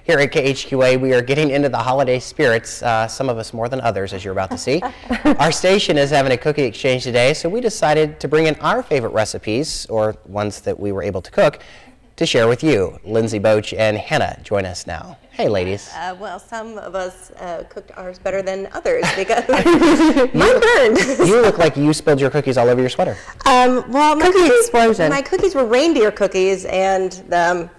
Here at KHQA, we are getting into the holiday spirits, some of us more than others, as you're about to see. Our station is having a cookie exchange today, so we decided to bring in our favorite recipes, or ones that we were able to cook, to share with you. Lindsay Boach and Hannah join us now. Hey, ladies. Well, some of us cooked ours better than others because mine burned. You look like you spilled your cookies all over your sweater. Well, cookie explosion. My cookies were reindeer cookies, and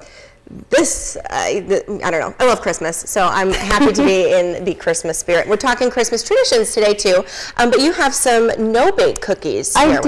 this, I don't know, I love Christmas, so I'm happy to be in the Christmas spirit. We're talking Christmas traditions today, too, but you have some no-bake cookies. I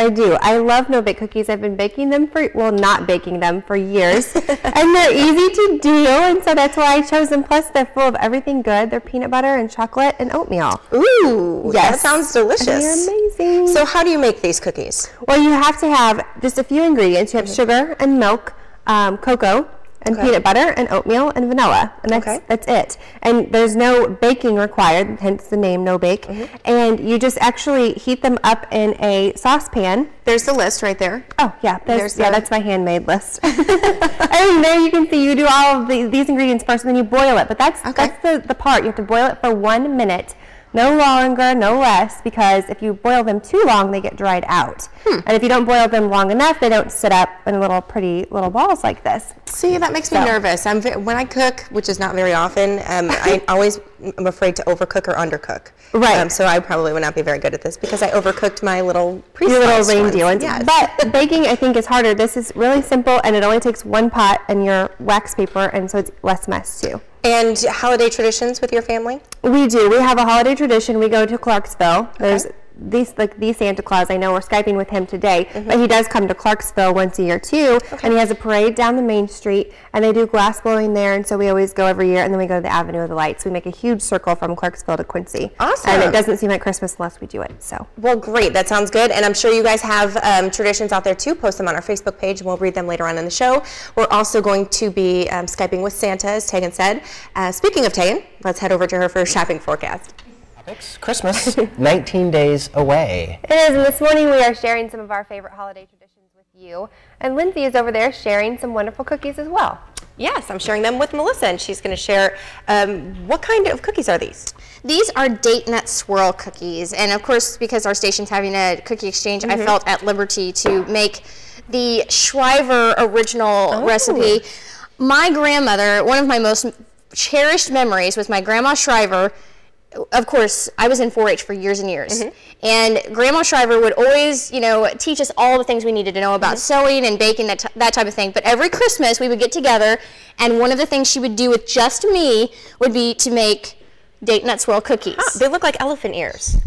do. I love no-bake cookies. I've been baking them not baking them for years, and they're easy to do, and so that's why I chose them. Plus, they're full of everything good. They're peanut butter and chocolate and oatmeal. Ooh, yes. That sounds delicious. They're amazing. So how do you make these cookies? Well, you have to have just a few ingredients. You have sugar and milk, cocoa, and peanut butter, and oatmeal, and vanilla, and that's it. And there's no baking required, hence the name No Bake. And you just actually heat them up in a saucepan. There's the list right there. Oh, yeah, that's my handmade list. And there you can see you do all of these ingredients first, and then you boil it. But that's the part. You have to boil it for 1 minute. No longer, no less, because if you boil them too long, they get dried out. And if you don't boil them long enough, they don't sit up in pretty little balls like this. See, that makes me nervous. When I cook, which is not very often, I always am afraid to overcook or undercook. Right. So I probably would not be very good at this because I overcooked my little Your little reindeer ones. Yes. But baking, I think, is harder. This is really simple, and it only takes 1 pot and your wax paper, and so it's less mess, too. And holiday traditions with your family? We do. We have a holiday tradition. We go to Clarksville. There's the Santa Claus. I know we're Skyping with him today, but he does come to Clarksville once a year too, and he has a parade down the main street, and they do glass blowing there, and so we always go every year, and then we go to the Avenue of the Lights. We make a huge circle from Clarksville to Quincy. Awesome. And it doesn't seem like Christmas unless we do it. So. Well, great. That sounds good, and I'm sure you guys have traditions out there too. Post them on our Facebook page, and we'll read them later on in the show. We're also going to be Skyping with Santa, as Tegan said. Speaking of Tegan, let's head over to her for a shopping forecast. Christmas, 19 days away. It is, and this morning we are sharing some of our favorite holiday traditions with you. And Lindsay is over there sharing some wonderful cookies as well. Yes, I'm sharing them with Melissa, and she's going to share what kind of cookies are these? These are date nut swirl cookies, and of course, because our station's having a cookie exchange, I felt at liberty to make the Shriver original recipe. My grandmother, one of my most cherished memories with my Grandma Shriver. Of course, I was in 4-H for years and years, and Grandma Shriver would always, teach us all the things we needed to know about sewing and baking, that type of thing. But every Christmas, we would get together, and one of the things she would do with just me would be to make date nut swirl cookies. They look like elephant ears.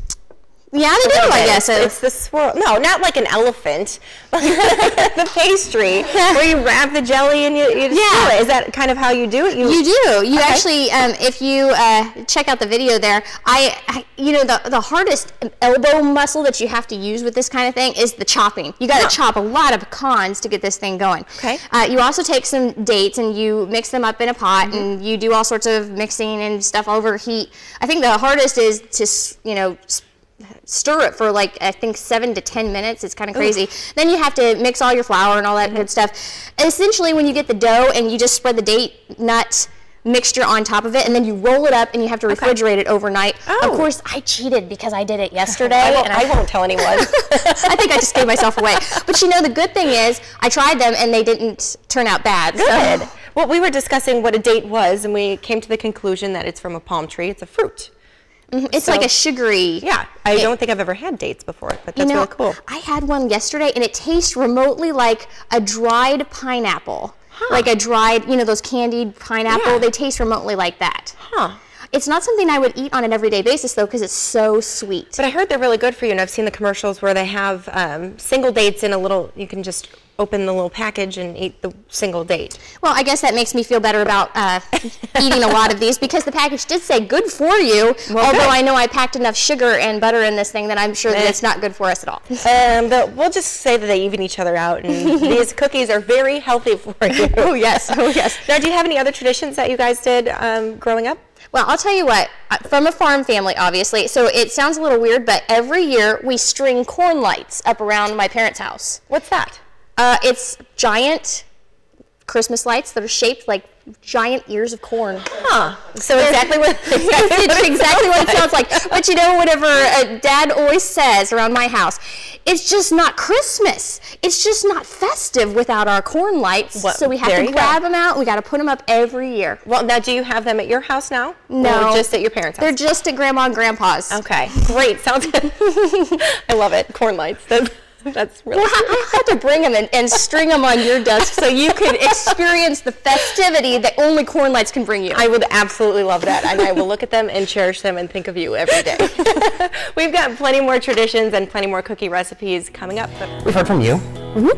Yeah, they do, I guess. It's the swirl. No, not like an elephant. The pastry where you wrap the jelly and you swirl it. Is that kind of how you do it? You do. You actually, if you check out the video there, the hardest elbow muscle that you have to use with this kind of thing is the chopping. You got to chop a lot of pecans to get this thing going. Okay. You also take some dates and you mix them up in a pot and you do all sorts of mixing and stuff over heat. I think the hardest is to, stir it for I think 7 to 10 minutes. It's kind of crazy. Then you have to mix all your flour and all that good stuff. And essentially, when you get the dough and you just spread the date nut mixture on top of it, and then you roll it up and you have to refrigerate it overnight. Of course, I cheated because I did it yesterday. I won't tell anyone. I think I just gave myself away. But the good thing is I tried them and they didn't turn out bad. Good. So. Well, we were discussing what a date was, and we came to the conclusion that it's from a palm tree. It's a fruit. It's like a sugary. Yeah, I don't think I've ever had dates before, but that's really cool. I had one yesterday, and it tastes remotely like a dried pineapple. Like a dried, those candied pineapple. They taste remotely like that. It's not something I would eat on an everyday basis, though, because it's so sweet. But I heard they're really good for you, and I've seen the commercials where they have single dates in a little, you can just open the little package and eat the single date. Well, I guess that makes me feel better about eating a lot of these because the package did say good for you, although I know I packed enough sugar and butter in this thing that I'm sure that it's not good for us at all. But we'll just say that they even each other out, and these cookies are very healthy for you. Oh, yes. Now, do you have any other traditions that you guys did growing up? Well, I'll tell you what, from a farm family, obviously, so it sounds a little weird, but every year we string corn lights up around my parents' house. What's that? It's giant Christmas lights that are shaped like giant ears of corn. Huh. So exactly what It's exactly what it sounds like. But you know, whatever Dad always says around my house, it's just not Christmas. It's just not festive without our corn lights. Well, so we have there to you grab go. them out. We got to put them up every year. Well, now do you have them at your house now? No. Or just at your parents' house? They're just at Grandma and Grandpa's. Okay, great. Sounds good. I love it. Corn lights. That's really Well, I had to bring them and string them on your desk so you could experience the festivity that only corn lights can bring you. I would absolutely love that, and I will look at them and cherish them and think of you every day. We've got plenty more traditions and plenty more cookie recipes coming up. We've heard from you.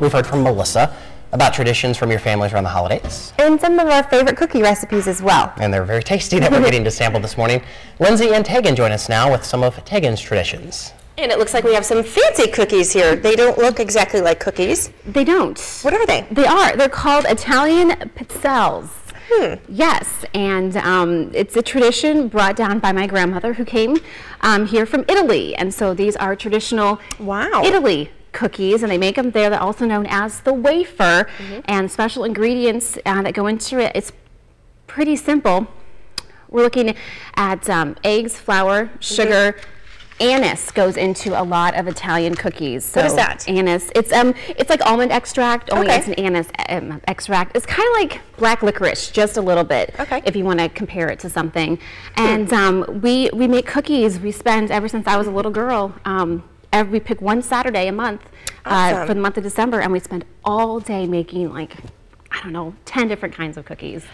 We've heard from Melissa about traditions from your families around the holidays. And some of our favorite cookie recipes as well. And they're very tasty that we're getting to sample this morning. Lindsay and Tegan join us now with some of Tegan's traditions. And it looks like we have some fancy cookies here. They don't look exactly like cookies. They don't. What are they? They are. They're called Italian pizzelles. Yes, and it's a tradition brought down by my grandmother who came here from Italy. And so these are traditional Italy cookies, and they make them there. They're also known as the wafer, and special ingredients that go into it. It's pretty simple. We're looking at eggs, flour, sugar. Anise goes into a lot of Italian cookies. So what is that? Anise. It's like almond extract, only it's an anise extract. It's kind of like black licorice, just a little bit. Okay. If you want to compare it to something. And we make cookies. We spend ever since I was a little girl. We pick one Saturday a month for the month of December, and we spend all day making like, I don't know, 10 different kinds of cookies.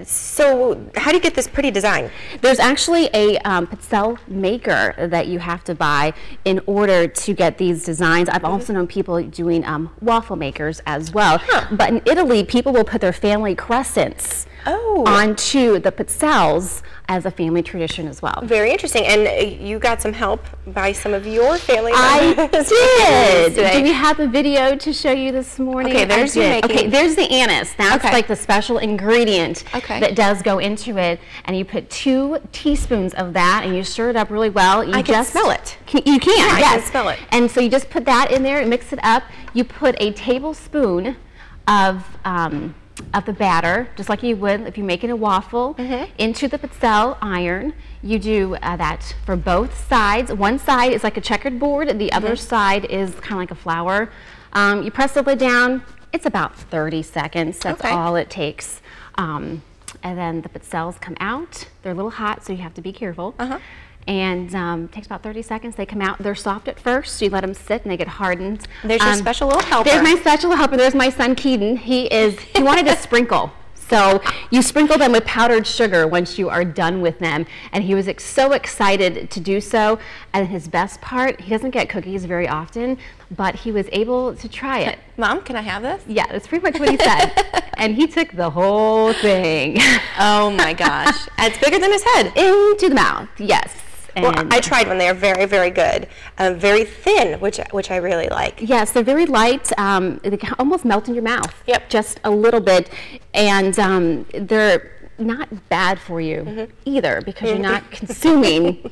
So how do you get this pretty design? There's actually a pizzelle maker that you have to buy in order to get these designs. I've also known people doing waffle makers as well. But in Italy, people will put their family crescents onto the pizzelles as a family tradition as well. Very interesting. And you got some help by some of your family I members. did. today. Do we have a video to show you this morning? Okay, there's I you did. making. Okay, there's the anise. That's like the special ingredient that does go into it. And you put 2 teaspoons of that, and you stir it up really well. You I can smell it. You can, Yeah, yes. I can smell it. And so you just put that in there and mix it up. You put a tablespoon of the batter, just like you would if you're making a waffle, into the pizzelle iron. You do that for both sides. One side is like a checkered board, the other side is kind of like a flour. You press the lid down. It's about 30 seconds. That's all it takes. And then the pizzelles come out. They're a little hot, so you have to be careful. And it takes about 30 seconds. They come out. They're soft at first, so you let them sit and they get hardened. There's your special little helper. There's my special helper. There's my son Keaton. He wanted to sprinkle. So you sprinkle them with powdered sugar once you are done with them. And he was so excited to do so. And his best part, he doesn't get cookies very often, but he was able to try it. Mom, can I have this? Yeah, that's pretty much what he said. And he took the whole thing. Oh my gosh. It's bigger than his head. Into the mouth, yes. Well, I tried one. They are very, very good. Very thin, which I really like. Yes, they're very light. They can almost melt in your mouth. Yep. Just a little bit. And they're not bad for you either, because you're not consuming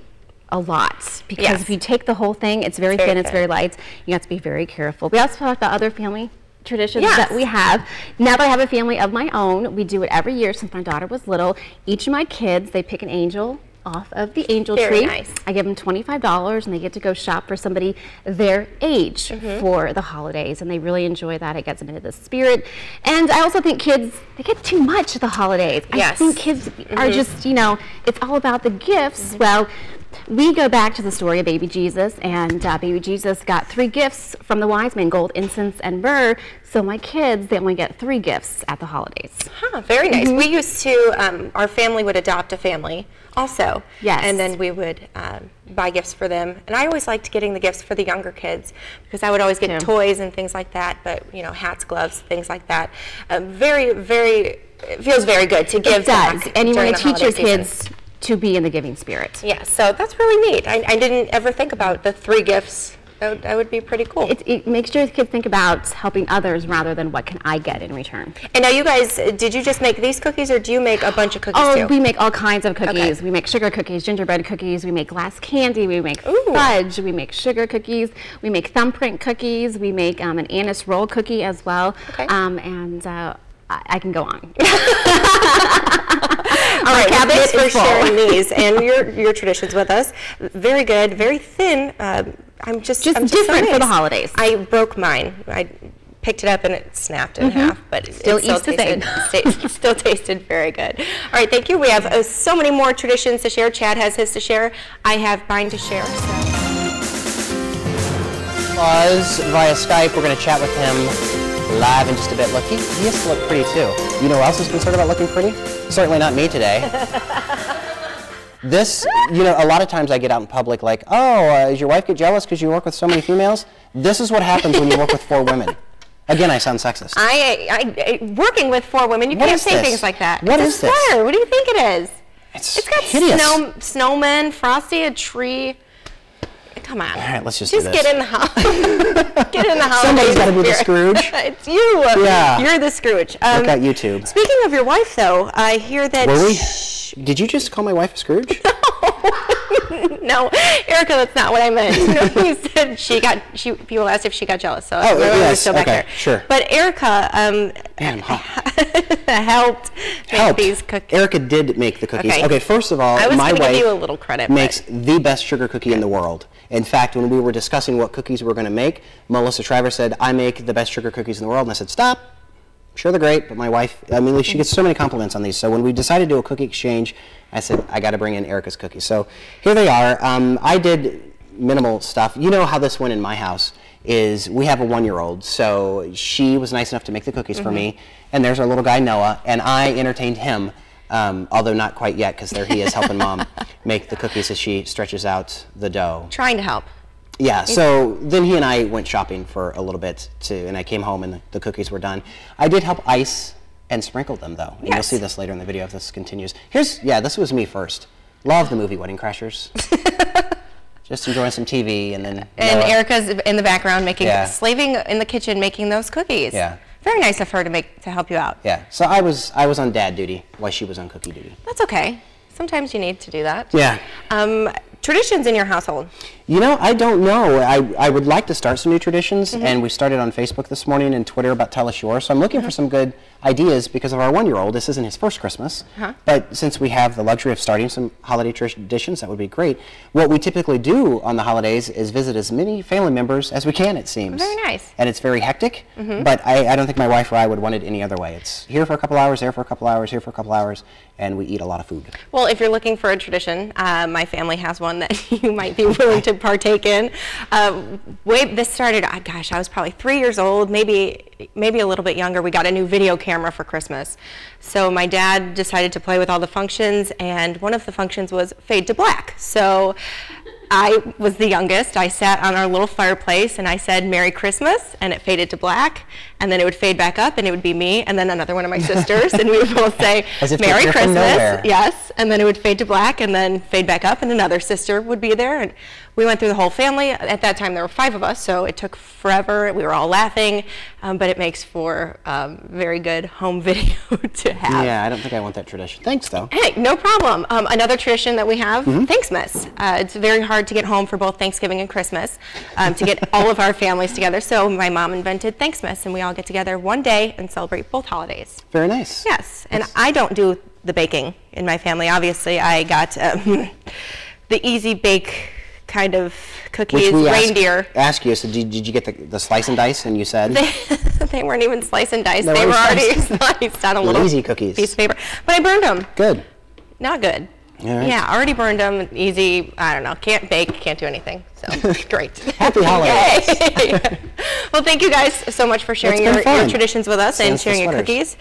a lot. Because if you take the whole thing, it's very thin, it's very light. You have to be very careful. We also talked about other family traditions that we have. Now that I have a family of my own, we do it every year since my daughter was little. Each of my kids, they pick an angel off of the angel tree. Very nice. I give them $25 and they get to go shop for somebody their age for the holidays, and they really enjoy that. It gets them into the spirit. And I also think kids, they get too much at the holidays. I think kids are just, it's all about the gifts. Well, we go back to the story of baby Jesus, and baby Jesus got 3 gifts from the wise men, gold, incense, and myrrh. So my kids, they only get 3 gifts at the holidays. Very nice. We used to, our family would adopt a family also. Yes. And then we would buy gifts for them. And I always liked getting the gifts for the younger kids, because I would always get toys and things like that, but, hats, gloves, things like that. It feels very good to give back. And you during want to the teach your holiday kids season. to be in the giving spirit. Yeah, so that's really neat. I didn't ever think about the 3 gifts. That would be pretty cool. It makes your kids think about helping others rather than what can I get in return. And now you guys, did you just make these cookies, or do you make a bunch of cookies too? We make all kinds of cookies. Okay. We make sugar cookies, gingerbread cookies, we make glass candy, we make fudge, we make sugar cookies, we make thumbprint cookies, we make an anise roll cookie as well. Okay. And I can go on. All right, well, thanks for full. sharing these and your traditions with us. Very good, very thin. I'm just different so for the amazed. holidays. I broke mine. I picked it up and it snapped in half, but Still it eats the still tasted very good. All right, thank you. We have so many more traditions to share. Chad has his to share. I have mine to share. Buzz via Skype. We're going to chat with him live in just a bit. Look, he has to look pretty too. You know who else is concerned about looking pretty? Certainly not me today. This, you know, a lot of times I get out in public like, oh, does your wife get jealous because you work with so many females? This is what happens when you work with 4 women. Again, I sound sexist. I working with 4 women, you What can't is say this? things like that. What It's is a this? sweater. What do you think it is? It's got hideous. snowmen, Frosty, a tree. Come on. All right, let's just do this. get in the house. Get in the house. Somebody's got to be the Scrooge. It's you. Yeah. You're the Scrooge. Look at YouTube. Speaking of your wife, though, I hear that. Were we? Did you just call my wife a Scrooge? No, Erica, that's not what I meant. You said people asked if she got jealous, so Oh, we're yes, still back okay, there. sure. But Erica Man, I'm hot. helped make these cookies. Erica did make the cookies. Okay. Okay, first of all, I was my going to wife give you a little credit. makes the best sugar cookie in the world. In fact, when we were discussing what cookies we were going to make, Melissa Shriver said, I make the best sugar cookies in the world. And I said, stop. I'm sure they're great, but my wife, I mean, she gets so many compliments on these. So when we decided to do a cookie exchange, I said, I got to bring in Erica's cookies. So here they are. I did minimal stuff. You know how this went in my house is we have a 1-year-old. So she was nice enough to make the cookies for me. And there's our little guy, Noah, and I entertained him. Although not quite yet, because there he is helping Mom make the cookies as she stretches out the dough. Trying to help. Yeah, so then he and I went shopping for a little bit, and I came home and the cookies were done. I did help ice and sprinkle them, though. And you'll see this later in the video if this continues. This was me first. Love the movie Wedding Crashers. Just enjoying some TV, and then... And Erica's in the background slaving in the kitchen making those cookies. Yeah. Very nice of her to help you out. Yeah, so I was on dad duty while she was on cookie duty. That's okay. Sometimes you need to do that. Yeah. Traditions in your household? You know, I don't know. I would like to start some new traditions, and we started on Facebook this morning and Twitter about Tell Us Yours. So I'm looking for some good ideas because of our 1-year-old. This isn't his first Christmas, but since we have the luxury of starting some holiday traditions, that would be great. What we typically do on the holidays is visit as many family members as we can, it seems. Very nice. And it's very hectic, but I don't think my wife or I would want it any other way. It's here for a couple hours, there for a couple hours, here for a couple hours, and we eat a lot of food. Well, if you're looking for a tradition, my family has one that you might be willing to partake in. This started, gosh, I was probably 3 years old, maybe a little bit younger. We got a new video camera for Christmas. So my dad decided to play with all the functions, and one of the functions was fade to black. So I was the youngest. I sat on our little fireplace and I said, Merry Christmas, and it faded to black, and then it would fade back up and it would be me and then another one of my sisters, and we would both say, Merry Christmas, yes, and then it would fade to black and then fade back up and another sister would be there. And we went through the whole family. At that time there were 5 of us, so it took forever. We were all laughing, but it makes for very good home video to have. Yeah, I don't think I want that tradition. Thanks, though. Hey, no problem. Another tradition that we have, Thanksmas. It's very hard to get home for both Thanksgiving and Christmas to get all of our families together. So my mom invented Thanksmas, and we all get together one day and celebrate both holidays. Very nice. Yes, and I don't do the baking in my family. Obviously, I got the easy bake kind of cookies, reindeer. Ask you, so did you get the slice and dice? And you said they weren't even slice and dice. They They were were already sliced on a little easy cookies. piece of paper. But I burned them. Good. Not good. All right. Yeah, already burned them. Easy. I don't know. Can't bake. Can't do anything. So great. Happy holidays. Yay. Well, thank you guys so much for sharing It's been your fun. traditions with us and Sans the sharing your sweaters. cookies.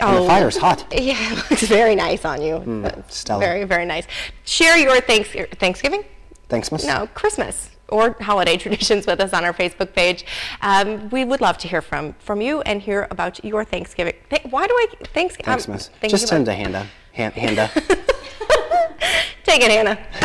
And the fire's hot. Yeah, it looks very nice on you. stellar. Very, very nice. Share your Thanksgiving? Thanks, Miss. No, Christmas or holiday traditions with us on our Facebook page. We would love to hear from you and hear about your Thanksgiving. Why do I Thanks, Miss. Just send to Handa. Handa. Take it, Hannah.